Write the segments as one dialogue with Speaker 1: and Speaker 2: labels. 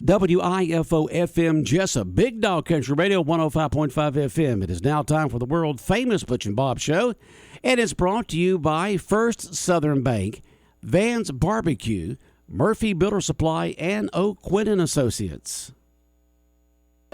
Speaker 1: WIFO FM Jesup, Big Dog Country Radio, 105.5 FM. It is now time for the world-famous Butch and Bob Show, and it's brought to you by First Southern Bank, Van's Barbecue, Murphy Builder Supply, and O'Quinn & Associates.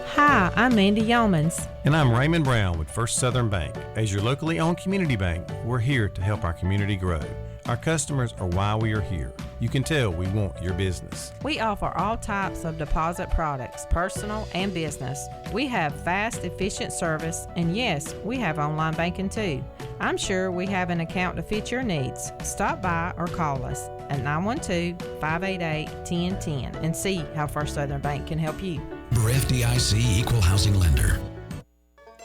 Speaker 2: Hi, I'm Mandy Yeomans.
Speaker 3: And I'm Raymond Brown with First Southern Bank. As your locally owned community bank, we're here to help our community grow. Our customers are why we are here. You can tell we want your business.
Speaker 2: We offer all types of deposit products, personal and business. We have fast, efficient service, and yes, we have online banking too. I'm sure we have an account to fit your needs. Stop by or call us at 912-588-1010 and see how First Southern Bank can help you.
Speaker 4: We're FDIC Equal Housing Lender.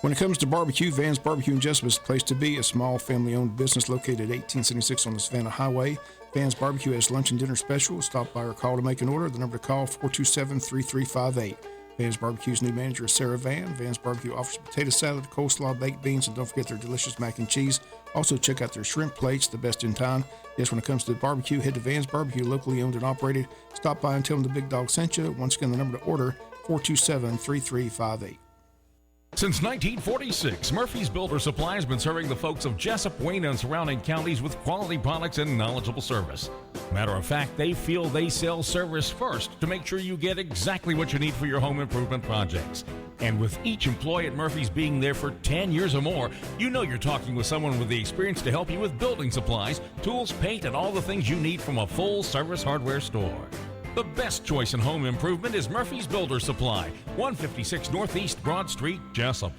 Speaker 5: When it comes to barbecue, Van's Barbecue in Jesup is the place to be. A small family-owned business located at 1876 on the Savannah Highway. Van's Barbecue has lunch and dinner special. Stop by or call to make an order. The number to call, 427-3358. Van's Barbecue's new manager is Sarah Van. Van's Barbecue offers potato salad, coleslaw, baked beans, and don't forget their delicious mac and cheese. Also, check out their shrimp plates, the best in town. Yes, when it comes to barbecue, head to Van's Barbecue, locally owned and operated. Stop by and tell them the Big Dog sent you. Once again, the number to order, 427-3358.
Speaker 6: Since 1946, Murphy's Builder Supply has been serving the folks of Jesup, Wayne, and surrounding counties with quality products and knowledgeable service. Matter of fact, they feel they sell service first to make sure you get exactly what you need for your home improvement projects. And with each employee at Murphy's being there for 10 years or more, you know you're talking with someone with the experience to help you with building supplies, tools, paint, and all the things you need from a full-service hardware store. The best choice in home improvement is Murphy's Builder Supply, 156 Northeast Broad Street, Jesup.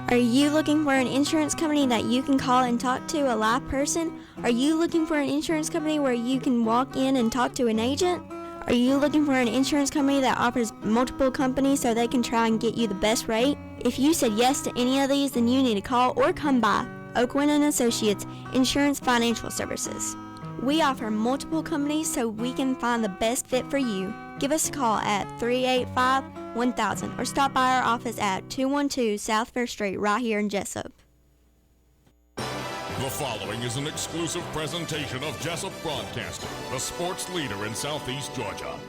Speaker 7: Are you looking for an insurance company that you can call and talk to a live person? Are you looking for an insurance company where you can walk in and talk to an agent? Are you looking for an insurance company that offers multiple companies so they can try and get you the best rate? If you said yes to any of these, then you need to call or come by O'Quinn & Associates Insurance Financial Services. We offer multiple companies so we can find the best fit for you. Give us a call at 385-1000 or stop by our office at 212 South Fair Street right here in Jesup.
Speaker 8: The following is an exclusive presentation of Jesup Broadcasting, the sports leader in Southeast Georgia.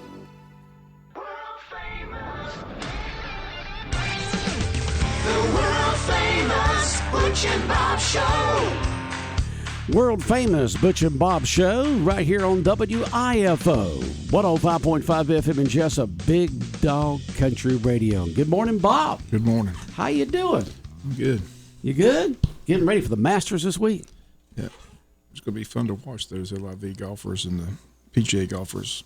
Speaker 9: The world-famous Butch and Bob Show.
Speaker 1: World-famous Butch and Bob Show right here on WIFO, 105.5 FM in Jesup, Big Dog Country Radio. Good morning, Bob.
Speaker 5: Good morning.
Speaker 1: How you doing?
Speaker 5: I'm good.
Speaker 1: You good? Getting ready for the Masters this week?
Speaker 5: Yeah. It's going to be fun to watch those LIV golfers and the PGA golfers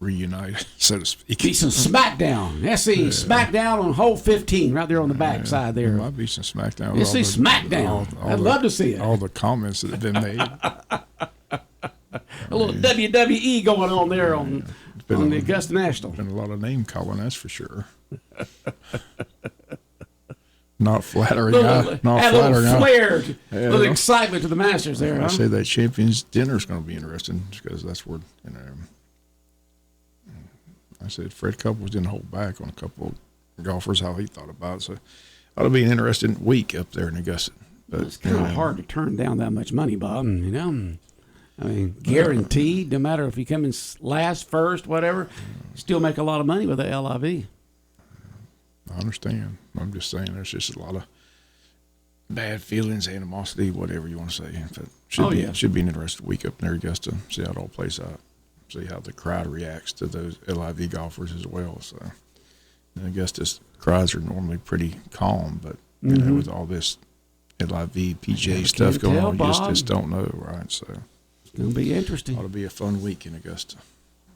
Speaker 5: reunite, so to speak.
Speaker 1: Be some smackdown. SC smackdown on hole 15 right there on the back side there.
Speaker 5: There might be some smackdown.
Speaker 1: You see smackdown. I'd love to see it.
Speaker 5: All the comments that have been made.
Speaker 1: A little WWE going on there on the Augusta National.
Speaker 5: Been a lot of name calling, that's for sure. Not flattering. Not flattering.
Speaker 1: A little flair, little excitement to the Masters there.
Speaker 5: I say that Champions Dinner is going to be interesting because that's where, I said Fred Couples didn't hold back on a couple of golfers, how he thought about it. So it'll be an interesting week up there in Augusta. But
Speaker 1: it's kind of hard to turn down that much money, Bob. I mean, guaranteed, no matter if you come in last, first, whatever, still make a lot of money with the LIV.
Speaker 5: I understand. I'm just saying there's just a lot of bad feelings, animosity, whatever you want to say. But should be an interesting week up there in Augusta, see how it all plays out. See how the crowd reacts to those LIV golfers as well. So, I guess this crowds are normally pretty calm, but with all this LIV PGA stuff going on, you just don't know, right? So
Speaker 1: it's going to be interesting.
Speaker 5: Ought to be a fun week in Augusta.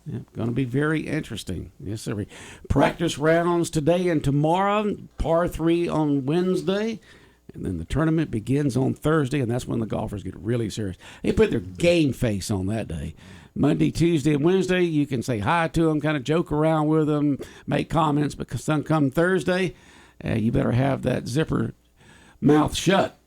Speaker 1: Yeah, going to be very interesting. Yes, sir. Practice rounds today and tomorrow, par 3 on Wednesday. And then the tournament begins on Thursday, and that's when the golfers get really serious. They put their game face on that day. Monday, Tuesday, and Wednesday, you can say hi to them, kind of joke around with them, make comments, but come Thursday, you better have that zipper mouth shut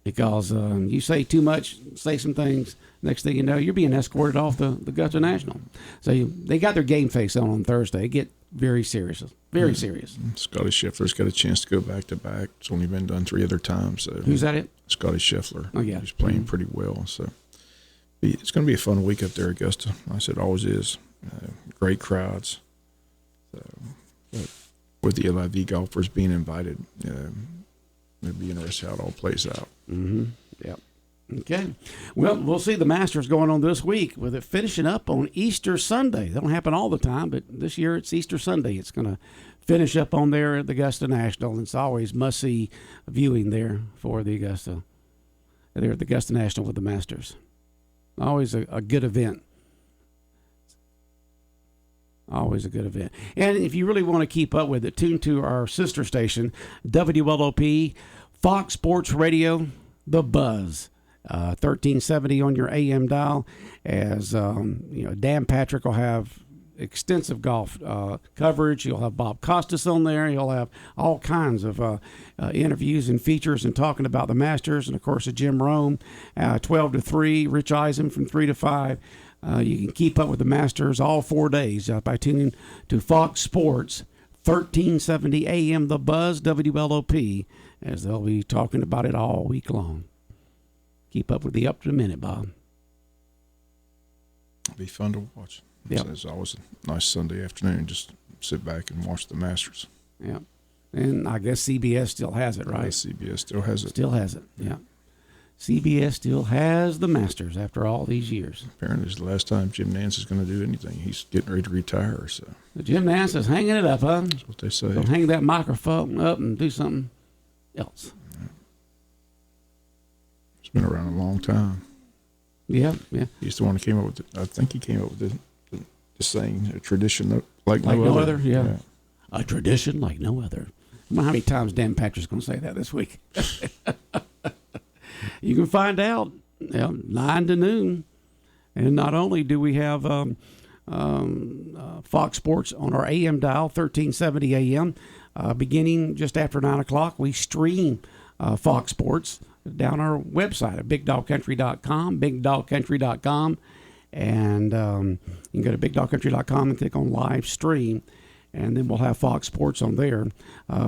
Speaker 1: because you say too much, say some things, next thing you know, you're being escorted off the Augusta National. So they got their game face on Thursday. They get very serious, very serious.
Speaker 5: Scotty Scheffler's got a chance to go back-to-back. It's only been done 3 other times. So
Speaker 1: who's that it?
Speaker 5: Scotty Scheffler.
Speaker 1: Oh, yeah.
Speaker 5: He's playing pretty well, so it's going to be a fun week up there, Augusta. Like I said, it always is. Great crowds. So with the LIV golfers being invited, it'd be interesting how it all plays out.
Speaker 1: Mm-hmm. Yep. Okay. Well, we'll see the Masters going on this week with it finishing up on Easter Sunday. They don't happen all the time, but this year it's Easter Sunday. It's going to finish up on there at the Augusta National. And it's always must-see viewing there for the Augusta. There at the Augusta National with the Masters. Always a good event. Always a good event. And if you really want to keep up with it, tune to our sister station, WLOP, Fox Sports Radio, The Buzz. 1370 on your AM dial, as Dan Patrick will have extensive golf coverage. You'll have Bob Costas on there. You'll have all kinds of interviews and features and talking about the Masters, and of course Jim Rome, 12 to 3, Rich Eisen from 3 to 5. You can keep up with the Masters all 4 days by tuning to Fox Sports 1370 AM, The Buzz, WLOP, as they'll be talking about it all week long. Keep up with the up to the minute, Bob.
Speaker 5: It'll be fun to watch.
Speaker 1: Yep.
Speaker 5: It's always a nice Sunday afternoon. Just sit back and watch the Masters.
Speaker 1: Yeah. And I guess CBS still has it, right?
Speaker 5: Yeah, CBS still has it.
Speaker 1: Still has it, yeah. CBS still has the Masters after all these years.
Speaker 5: Apparently it's the last time Jim Nance is going to do anything. He's getting ready to retire. So
Speaker 1: Jim Nance is hanging it up, huh?
Speaker 5: That's what they say.
Speaker 1: He'll hang that microphone up and do something else.
Speaker 5: It's been around a long time.
Speaker 1: Yeah.
Speaker 5: He's the one who came up with it. I think he came up with the saying, a tradition like
Speaker 1: no
Speaker 5: no
Speaker 1: other. Yeah. A tradition like no other. I wonder how many times Dan Patrick's going to say that this week. You can find out 9 to noon. And not only do we have Fox Sports on our AM dial, 1370 AM, beginning just after 9 o'clock, we stream Fox Sports down our website at bigdogcountry.com, and you can go to bigdogcountry.com and click on live stream, and then we'll have Fox Sports on there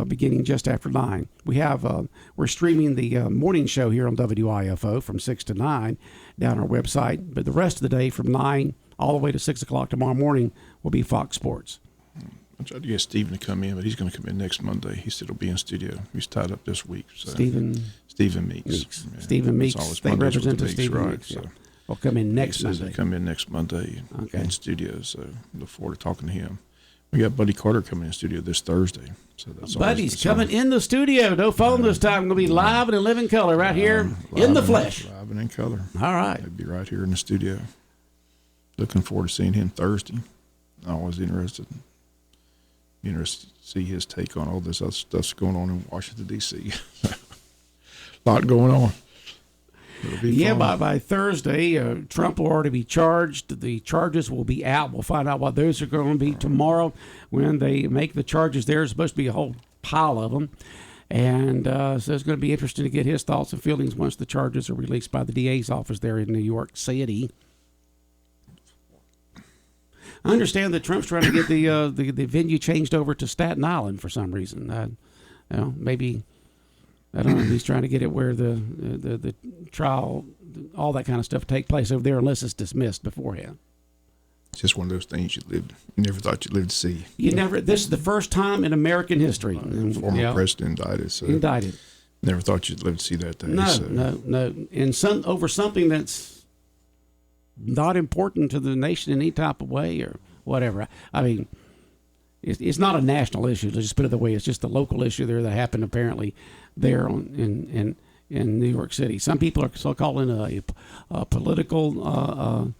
Speaker 1: beginning just after 9. We're streaming the morning show here on WIFO from 6 to 9 down our website, but the rest of the day from 9 all the way to 6 o'clock tomorrow morning will be Fox Sports.
Speaker 5: I tried to get Stephen to come in, but he's going to come in next Monday. He said he'll be in studio. He's tied up this week. So. Stephen Meeks.
Speaker 1: Yeah. Stephen Meeks, State Representative Stephen Meeks.
Speaker 5: So.
Speaker 1: Yeah. Will come in next Monday.
Speaker 5: He'll come in next Monday in studio, so look forward to talking to him. We got Buddy Carter coming in studio this Thursday. So that's
Speaker 1: Buddy's coming in the studio. No phone this time. Going to be live and in living color right here in the flesh.
Speaker 5: Live and in color.
Speaker 1: All right.
Speaker 5: He'll be right here in the studio. Looking forward to seeing him Thursday. Always interested to see his take on all this other stuff's going on in Washington, D.C. A lot going on.
Speaker 1: Yeah, by Thursday, Trump will already be charged. The charges will be out. We'll find out what those are going to be tomorrow when they make the charges. There's supposed to be a whole pile of them. And so it's going to be interesting to get his thoughts and feelings once the charges are released by the DA's office there in New York City. I understand that Trump's trying to get the venue changed over to Staten Island for some reason. Maybe, I don't know, he's trying to get it where the trial, all that kind of stuff take place over there unless it's dismissed beforehand.
Speaker 5: It's just one of those things you never thought you'd live to see.
Speaker 1: This is the first time in American history.
Speaker 5: Former president indicted. So
Speaker 1: indicted.
Speaker 5: Never thought you'd live to see that day.
Speaker 1: No. And over something that's not important to the nation in any type of way or whatever. I mean, it's not a national issue. Let's just put it that way. It's just a local issue there that happened apparently there in New York City. Some people are so calling it a political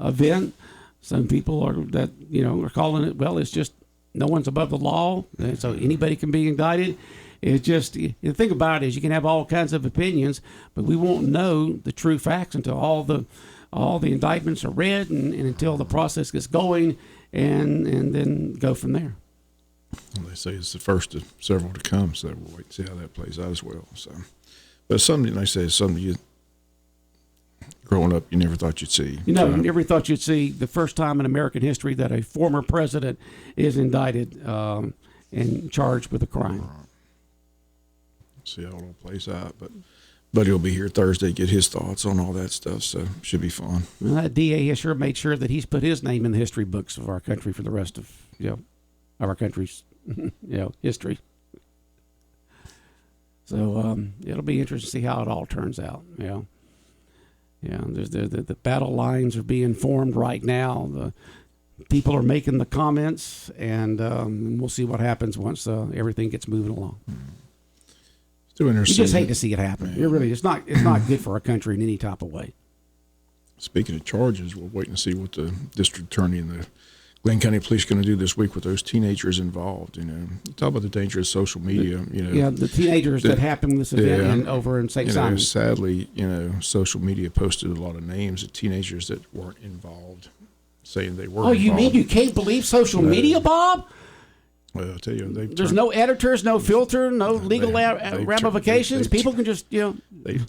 Speaker 1: event. Some people are calling it, well, it's just no one's above the law, so anybody can be indicted. It's just, the thing about it is you can have all kinds of opinions, but we won't know the true facts until all the indictments are read and until the process gets going and then go from there.
Speaker 5: Well, they say it's the first of several to come, so we'll wait and see how that plays out as well. So, but something they say is something you, growing up, you never thought you'd see.
Speaker 1: You never thought you'd see the first time in American history that a former president is indicted and charged with a crime.
Speaker 5: Right. See how it all plays out, but he'll be here Thursday to get his thoughts on all that stuff, so should be fun.
Speaker 1: Well, that DA has made sure that he's put his name in the history books of our country for the rest of our country's history. So it'll be interesting to see how it all turns out. There's the battle lines are being formed right now. The people are making the comments, and we'll see what happens once everything gets moving along.
Speaker 5: Still
Speaker 1: You
Speaker 5: interesting.
Speaker 1: just hate to see it happen. It's not good for our country in any type of way.
Speaker 5: Speaking of charges, we're waiting to see what the district attorney and the Glenn County Police are going to do this week with those teenagers involved. Talk about the danger of social media.
Speaker 1: The teenagers that happened with this event over in St. Simon.
Speaker 5: Sadly, social media posted a lot of names of teenagers that weren't involved, saying they were.
Speaker 1: Oh, you
Speaker 5: involved.
Speaker 1: mean you can't believe social media, Bob?
Speaker 5: Well, I'll tell you,
Speaker 1: there's no editors, no filter, no legal ramifications. People can just,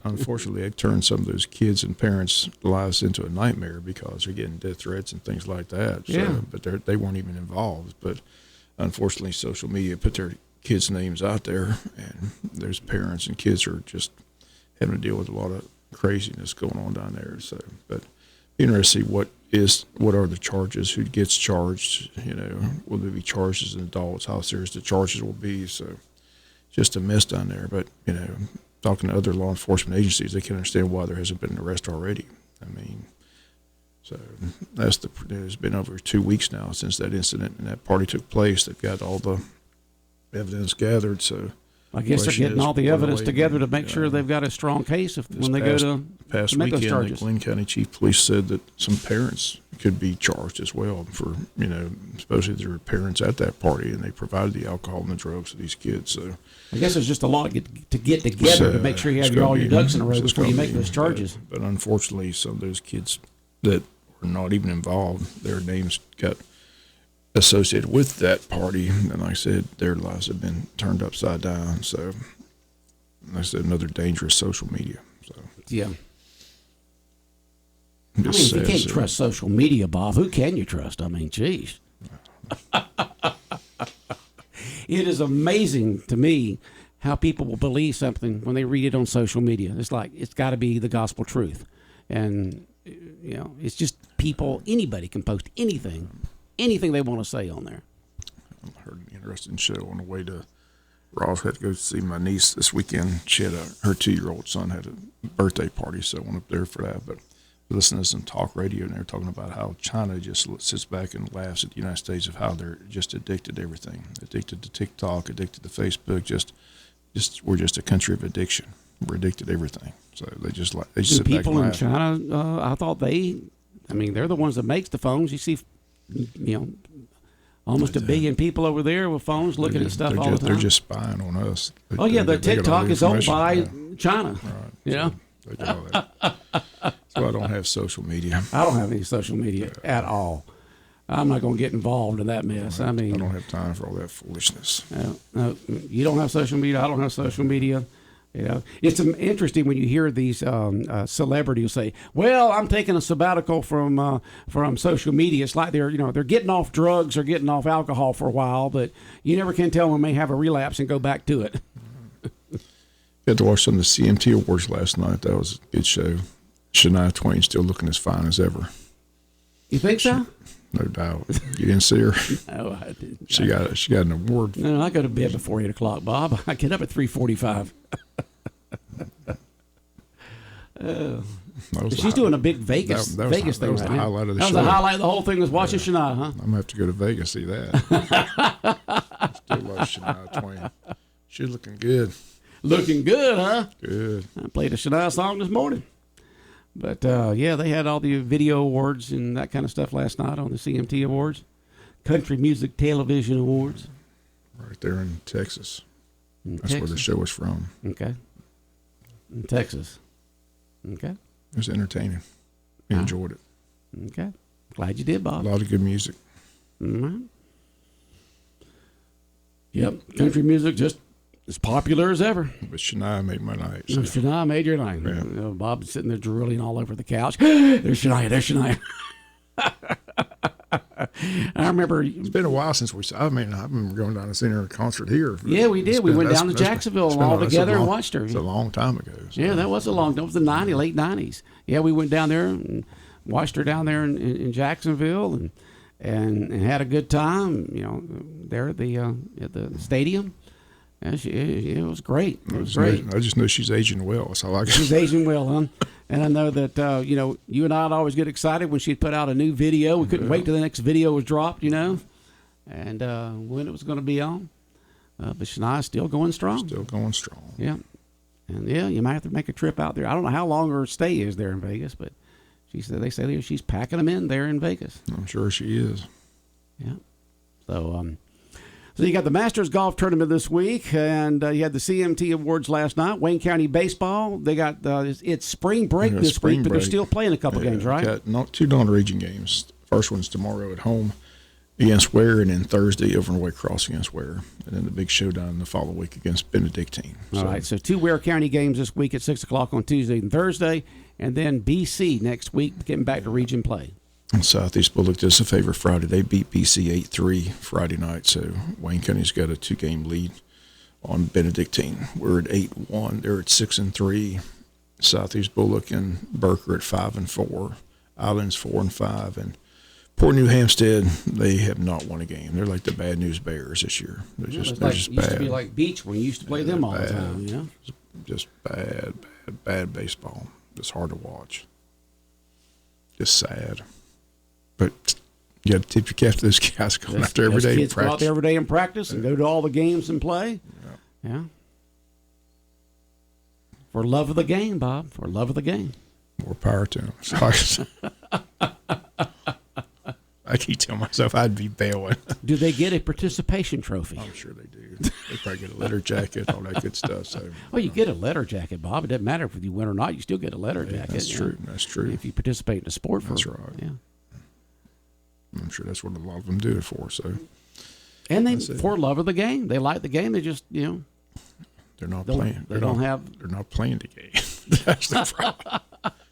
Speaker 5: Unfortunately, they've turned some of those kids' and parents' lives into a nightmare because they're getting death threats and things like that. So, but they weren't even involved. But unfortunately, social media put their kids' names out there, and there's parents and kids are just having to deal with a lot of craziness going on down there. So, but interesting to see what are the charges, who gets charged, will they be charged as adults, how serious the charges will be. So just a mess down there. But, talking to other law enforcement agencies, they can understand why there hasn't been an arrest already. So it's been over 2 weeks now since that incident and that party took place. They've got all the evidence gathered. So
Speaker 1: I guess they're getting all the evidence together to make sure they've got a strong case when they go to make those charges.
Speaker 5: The Glenn County Chief Police said that some parents could be charged as well for, supposedly there were parents at that party and they provided the alcohol and the drugs to these kids. So
Speaker 1: I guess there's just a lot to get together to make sure you have all your ducks in a row before you make those charges.
Speaker 5: But unfortunately, some of those kids that were not even involved, their names got associated with that party, and like I said, their lives have been turned upside down. So, like I said, another dangerous social media. So
Speaker 1: yeah, if you can't trust social media, Bob, who can you trust? Geez. It is amazing to me how people will believe something when they read it on social media. It's like it's got to be the gospel truth, and it's just people. Anybody can post anything they want to say on there.
Speaker 5: I heard an interesting show on the way to Ross. Had to go see my niece this weekend. She had her 2-year-old son had a birthday party, so I went up there for that. But listening to some talk radio, and they were talking about how China just sits back and laughs at the United States of how they're just addicted to everything, addicted to TikTok, addicted to Facebook. Just we're just a country of addiction. We're addicted to everything. So they just sit back and laugh.
Speaker 1: People in China, I thought they're the ones that makes the phones. You see, almost 1 billion people over there with phones looking at stuff all the time.
Speaker 5: They're just spying on us.
Speaker 1: The TikTok is owned by China.
Speaker 5: Right. They do all that. So I don't have social media.
Speaker 1: I don't have any social media at all. I'm not going to get involved in that mess. I don't
Speaker 5: have time for all that foolishness.
Speaker 1: No, you don't have social media. I don't have social media. It's interesting when you hear these celebrities say, "Well, I'm taking a sabbatical from social media." It's like they're getting off drugs or getting off alcohol for a while, but you never can tell when they may have a relapse and go back to it.
Speaker 5: I had to watch some of the CMT awards last night. That was a good show. Shania Twain still looking as fine as ever.
Speaker 1: You think so?
Speaker 5: No doubt. You didn't see her?
Speaker 1: No, I didn't.
Speaker 5: She got an award.
Speaker 1: No, I go to bed before 8 o'clock, Bob. I get up at 3:45. She's doing a big Vegas thing right now. That was the highlight of the show. That was the highlight of the whole thing was watching Shania, huh?
Speaker 5: I'm going to have to go to Vegas to see that. Still love Shania Twain. She's looking good.
Speaker 1: Looking good, huh?
Speaker 5: Good.
Speaker 1: I played a Shania song this morning. But, they had all the video awards and that kind of stuff last night on the CMT Awards. Country Music Television Awards.
Speaker 5: Right there in Texas. That's where the show was from.
Speaker 1: Okay. In Texas. Okay.
Speaker 5: It was entertaining. We enjoyed it.
Speaker 1: Okay. Glad you did, Bob.
Speaker 5: A lot of good music.
Speaker 1: Mm-hmm. Yep. Country music just as popular as ever.
Speaker 5: But Shania made my night. So.
Speaker 1: Shania made your night.
Speaker 5: Yeah.
Speaker 1: Bob's sitting there drooling all over the couch. There's Shania. I remember.
Speaker 5: It's been a while since I've been going down and seeing her concert here.
Speaker 1: Yeah, we did. We went down to Jacksonville all together and watched her.
Speaker 5: It's a long time ago. So.
Speaker 1: Yeah, that was the late 90s. Yeah, we went down there and watched her down there in Jacksonville. and had a good time. There at the stadium. And it was great. It was great.
Speaker 5: I just know she's aging well. That's all I got.
Speaker 1: She's aging well, huh? And I know that you and I'd always get excited when she'd put out a new video. We couldn't wait till the next video was dropped, and when it was going to be on. But Shania's still going strong.
Speaker 5: Still going strong.
Speaker 1: Yeah. And you might have to make a trip out there. I don't know how long her stay is there in Vegas, but they say she's packing them in there in Vegas.
Speaker 5: I'm sure she is.
Speaker 1: Yeah. So you got the Masters Golf Tournament this week, and you had the CMT Awards last night. Wayne County Baseball, they got it's spring break this week, but they're still playing a couple games, right?
Speaker 5: Got two non-region games. First one's tomorrow at home against Ware, and then Thursday over in White Cross against Ware, and then the big showdown the following week against Benedictine.
Speaker 1: All right, so two Ware County games this week at 6 o'clock on Tuesday and Thursday, and then BC next week, getting back to region play.
Speaker 5: And Southeast Bull looked us a favor Friday. They beat BC 8-3 Friday night, so Wayne County's got a 2-game lead on Benedictine. We're at 8-1. They're at 6-3. Southeast Bullock and Berker at 5-4. Islands 4-5, and Port New Hampstead, they have not won a game. They're like the Bad News Bears this year. They're just bad.
Speaker 1: Used to be like Beach when you used to play them all the time.
Speaker 5: Just bad baseball. Just hard to watch. Just sad. But you got to tip your cap to those guys going out there every day
Speaker 1: in practice. Go out there every day in practice and go to all the games and play. Yeah. For love of the game, Bob. For love of the game.
Speaker 5: More power to them. I keep telling myself I'd be bailing.
Speaker 1: Do they get a participation trophy?
Speaker 5: I'm sure they do. They probably get a letter jacket, all that good stuff. So,
Speaker 1: well, you get a letter jacket, Bob. It doesn't matter if you win or not. You still get a letter jacket.
Speaker 5: That's true. That's true.
Speaker 1: If you participate in a sport.
Speaker 5: That's right.
Speaker 1: Yeah.
Speaker 5: I'm sure that's what a lot of them do it for. So,
Speaker 1: and for love of the game, they like the game. They just
Speaker 5: they're not playing. They're not playing the game. That's the problem.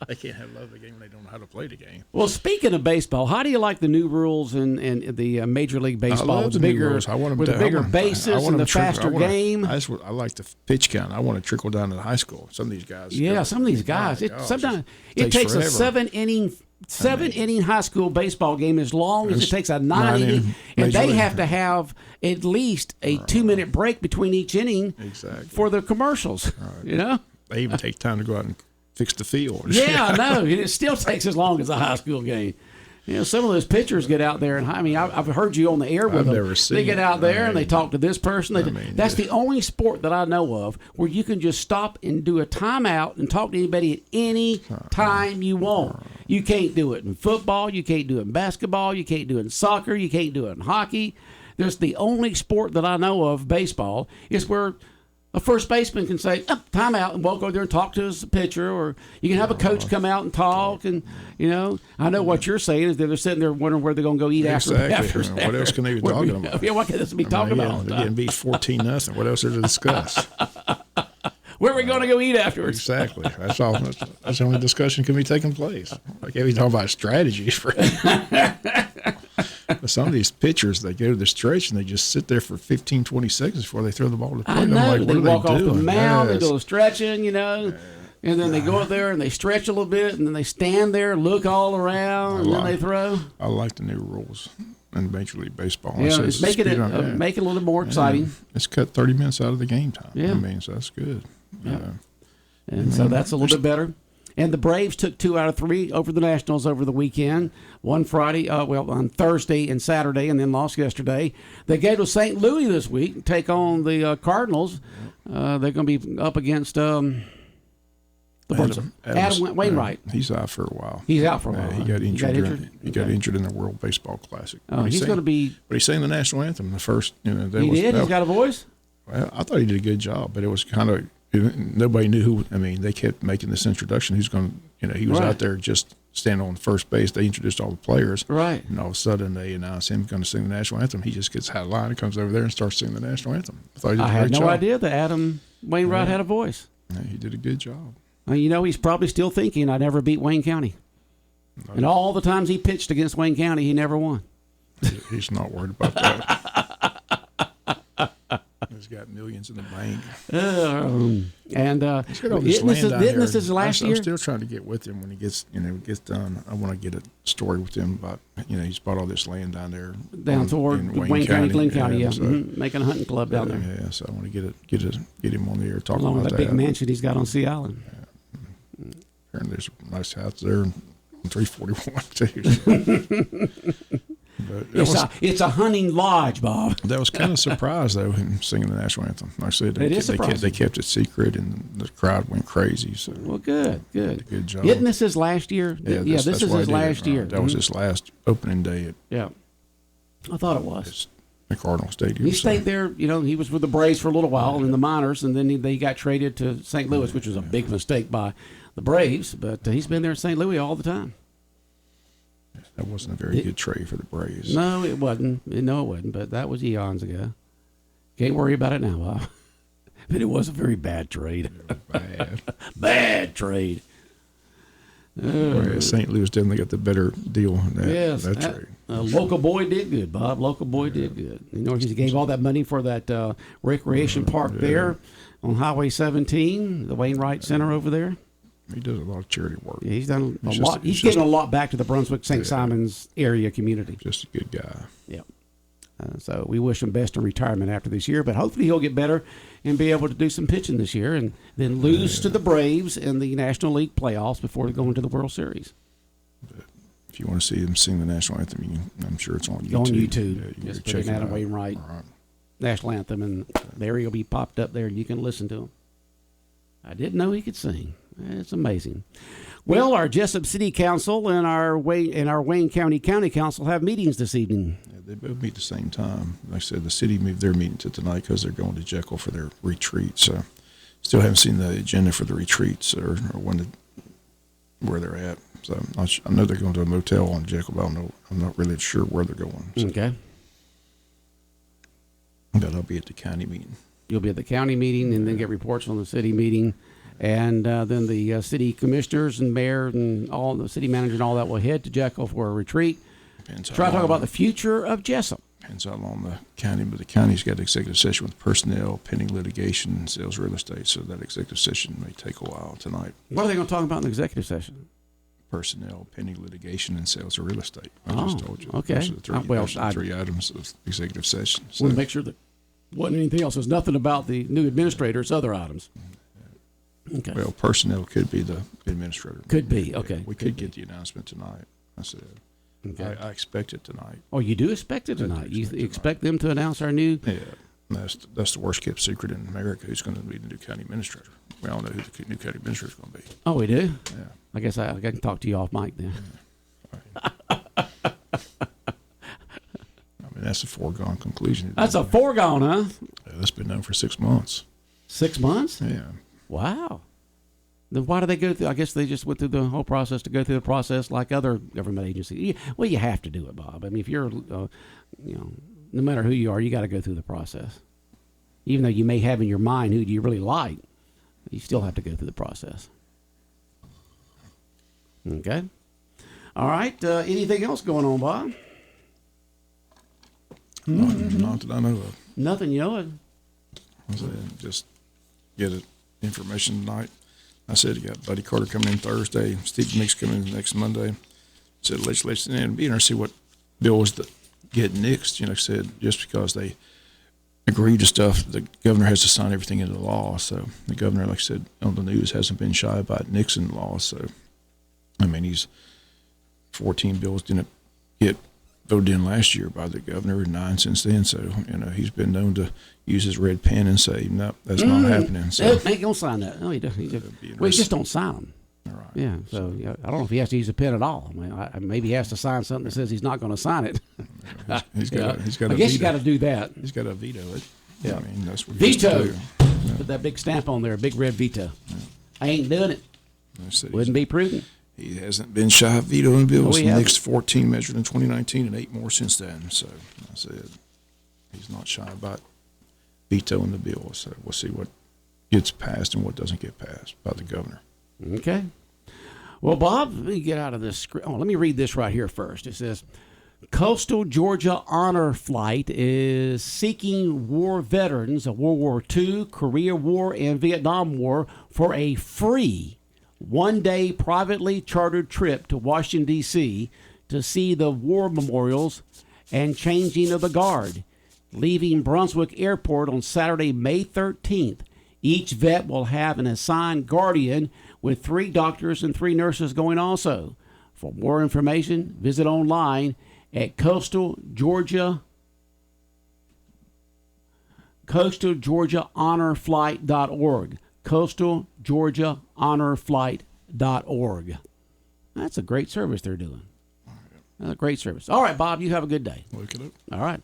Speaker 5: They can't have love of the game when they don't know how to play the game.
Speaker 1: Well, speaking of baseball, how do you like the new rules in the Major League Baseball?
Speaker 5: I love the new rules. I want them
Speaker 1: with the bigger bases and the faster game.
Speaker 5: I like the pitch count. I want to trickle down to the high school. Some of these guys.
Speaker 1: Yeah, some of these guys. Sometimes it takes forever. A seven-inning high school baseball game as long as it takes a 9-inning, and they have to have at least a 2-minute break between each inning for the commercials. Right.
Speaker 5: They even take time to go out and fix the field.
Speaker 1: Yeah, I know. It still takes as long as a high school game. Some of those pitchers get out there, and I've heard you on the air with them. They get out there and they talk to this person. That's the only sport that I know of where you can just stop and do a timeout and talk to anybody at any time you want. You can't do it in football. You can't do it in basketball. You can't do it in soccer. You can't do it in hockey. There's the only sport that I know of, baseball, is where a first baseman can say, time out, and walk over there and talk to his pitcher, or you can have a coach come out and talk. And, I know what you're saying is that they're sitting there wondering where they're going to go eat after.
Speaker 5: What else can they be talking about?
Speaker 1: Yeah, what can they be talking about?
Speaker 5: They're getting beat 14-0. What else is to discuss?
Speaker 1: Where are we going to go eat afterwards?
Speaker 5: Exactly. That's all. That's the only discussion can be taking place. I can't be talking about strategies for some of these pitchers, they go to the stretch and they just sit there for 15, 20 seconds before they throw the ball to the plate.
Speaker 1: I know.
Speaker 5: I'm like,
Speaker 1: they walk off the mound,
Speaker 5: Yes.
Speaker 1: they go stretching, and then they go up there and they stretch a little bit, and then they stand there, look all around, and then they throw.
Speaker 5: I like the new rules in Major League Baseball.
Speaker 1: Yeah, it's making it a little more exciting.
Speaker 5: It's cut 30 minutes out of the game time.
Speaker 1: Yeah.
Speaker 5: So that's good.
Speaker 1: Yeah. And so that's a little bit better. And the Braves took 2 out of 3 over the Nationals over the weekend. One Friday, on Thursday and Saturday, and then lost yesterday. They go to St. Louis this week, take on the Cardinals. They're going to be up against Adam Wainwright.
Speaker 5: He's out for a while.
Speaker 1: He's out for a while.
Speaker 5: He got injured. He got injured in the World Baseball Classic.
Speaker 1: Oh, he's going to be.
Speaker 5: But he sang the national anthem the first.
Speaker 1: He did. He's got a voice.
Speaker 5: Well, I thought he did a good job, but it was kind of. Nobody knew who. They kept making this introduction. Who's going to, he was out there just standing on first base. They introduced all the players.
Speaker 1: Right.
Speaker 5: And all of a sudden they announced him going to sing the national anthem. He just gets out of line and comes over there and starts singing the national anthem. I had no
Speaker 1: idea that Adam Wainwright had a voice.
Speaker 5: Yeah, he did a good job.
Speaker 1: He's probably still thinking, I never beat Wayne County. No. And all the times he pitched against Wayne County, he never won.
Speaker 5: He's not worried about that. He's got millions in the bank.
Speaker 1: And
Speaker 5: he's got all this land down
Speaker 1: didn't
Speaker 5: there.
Speaker 1: this is last year?
Speaker 5: I'm still trying to get with him when he gets done. I want to get a story with him about he's bought all this land down there
Speaker 1: down toward
Speaker 5: in
Speaker 1: Wayne County, Glenn County,
Speaker 5: yeah. So,
Speaker 1: making a hunting club down there.
Speaker 5: Yeah, so I want to get him on the air talking
Speaker 1: Along
Speaker 5: about
Speaker 1: with that big mansion he's got on Sea Island.
Speaker 5: Yeah. Apparently, there's a nice house there on 341 too. But
Speaker 1: It's a hunting lodge, Bob.
Speaker 5: That was kind of surprised though, him singing the national anthem. Like I said, they kept it secret, and the crowd went crazy. So
Speaker 1: well, good
Speaker 5: job.
Speaker 1: Isn't this his last year?
Speaker 5: Yeah,
Speaker 1: this is his last year.
Speaker 5: That was his last opening day at
Speaker 1: I thought it was
Speaker 5: the Cardinal Stadium.
Speaker 1: He stayed there. He was with the Braves for a little while in the minors, and then they got traded to St. Louis, which was a big mistake by the Braves. But he's been there in St. Louis all the time.
Speaker 5: That wasn't a very good trade for the Braves.
Speaker 1: No, it wasn't. But that was eons ago. Can't worry about it now, Bob. But it was a very bad trade. Bad trade.
Speaker 5: St. Louis definitely got the better deal in that trade.
Speaker 1: Local boy did good, Bob. Local boy did good. He gave all that money for that recreation park there on Highway 17, the Wainwright Center over there.
Speaker 5: He does a lot of charity work.
Speaker 1: Yeah, he's done a lot. He's given a lot back to the Brunswick St. Simons area community.
Speaker 5: Just a good guy.
Speaker 1: Yeah. So we wish him best in retirement after this year, but hopefully he'll get better and be able to do some pitching this year and then lose to the Braves in the National League playoffs before they go into the World Series.
Speaker 5: But if you want to see him sing the national anthem, I'm sure it's on YouTube.
Speaker 1: Go on YouTube.
Speaker 5: Yeah, you
Speaker 1: just put in Adam Wainwright national anthem, and there he'll be popped up there, and you can listen to him. I didn't know he could sing. It's amazing. Well, our Jesup City Council and our Wayne County County Council have meetings this evening.
Speaker 5: Yeah, they both meet at the same time. Like I said, the city moved their meeting to tonight because they're going to Jekyll for their retreat. So, still haven't seen the agenda for the retreats or where they're at. So I know they're going to a motel on Jekyll, but I'm not really sure where they're going. So.
Speaker 1: Okay.
Speaker 5: But I'll be at the county meeting.
Speaker 1: You'll be at the county meeting and then get reports on the city meeting. And then the city commissioners and mayor and all the city manager and all that will head to Jekyll for a retreat. Try to talk about the future of Jesup.
Speaker 5: Depends how long the county, but the county's got an executive session with personnel, pending litigation, and sales real estate. So that executive session may take a while tonight.
Speaker 1: What are they going to talk about in the executive session?
Speaker 5: Personnel, pending litigation, and sales of real estate. I just told you.
Speaker 1: Okay.
Speaker 5: Those are the three items of executive session.
Speaker 1: So. We'll make sure that wasn't anything else. There's nothing about the new administrator. It's other items. Okay.
Speaker 5: Well, personnel could be the administrator.
Speaker 1: Could be, okay.
Speaker 5: We could get the announcement tonight. I said, okay. I expect it tonight.
Speaker 1: Oh, you do expect it tonight? You expect them to announce our new?
Speaker 5: Yeah, that's the worst kept secret in America. Who's going to be the new county administrator? We all know who the new county administrator is going to be.
Speaker 1: Oh, we do?
Speaker 5: Yeah.
Speaker 1: I guess I can talk to you off mic then.
Speaker 5: Yeah. I mean, that's a foregone conclusion.
Speaker 1: That's a foregone, huh?
Speaker 5: Yeah, that's been known for 6 months.
Speaker 1: 6 months?
Speaker 5: Yeah.
Speaker 1: Wow. Then why do they go through? I guess they just went through the whole process to go through the process like other government agencies. Well, you have to do it, Bob. I mean, if you're, no matter who you are, you got to go through the process. Even though you may have in your mind who you really like, you still have to go through the process. Okay. All right. Anything else going on, Bob?
Speaker 5: Not that I know of.
Speaker 1: Nothing, you know it.
Speaker 5: I said, just get it. Information tonight. I said, you got Buddy Carter coming in Thursday, Steve Meeks coming in next Monday. Said legislation, and be interested to see what bills that get nixed. Said just because they agree to stuff, the governor has to sign everything into law. So the governor, like I said on the news, hasn't been shy about Nixon law. So, I mean, 14 bills didn't get voted in last year by the governor, and 9 since then. So, he's been known to use his red pen and say, no, that's not happening. So
Speaker 1: he don't sign that. No, he doesn't. He just don't sign them.
Speaker 5: All right.
Speaker 1: Yeah. So I don't know if he has to use a pen at all. I mean, maybe he has to sign something that says he's not going to sign it.
Speaker 5: He's got.
Speaker 1: I guess you got to do that.
Speaker 5: He's got to veto it.
Speaker 1: Yeah.
Speaker 5: I mean, that's what
Speaker 1: veto.
Speaker 5: Yeah.
Speaker 1: Put that big stamp on there, a big red veto. Yeah. I ain't doing it. Wouldn't be prudent.
Speaker 5: He hasn't been shy of vetoing bills. The next 14 measured in 2019 and 8 more since then. So I said he's not shy about vetoing the bill. So we'll see what gets passed and what doesn't get passed by the governor.
Speaker 1: Okay. Well, Bob, let me get out of this script. Let me read this right here first. It says, Coastal Georgia Honor Flight is seeking war veterans of World War II, Korea War, and Vietnam War for a free one-day privately chartered trip to Washington, D.C. to see the war memorials and changing of the guard. Leaving Brunswick Airport on Saturday, May 13th. Each vet will have an assigned guardian with 3 doctors and 3 nurses going also. For more information, visit online at coastalgeorgiahonorflight.org. coastalgeorgiahonorflight.org. That's a great service they're doing. That's a great service. All right, Bob, you have a good day.
Speaker 5: Look it up.
Speaker 1: All right.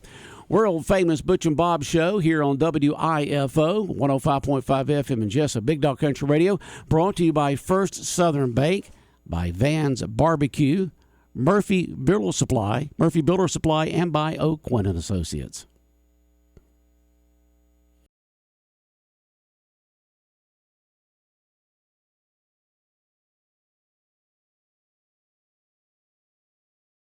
Speaker 1: World famous Butch and Bob show here on WIFO 105.5 FM in Jesup, Big Dog Country Radio, brought to you by First Southern Bank, by Van's Barbecue, Murphy Builder Supply, and by O'Quinn and Associates.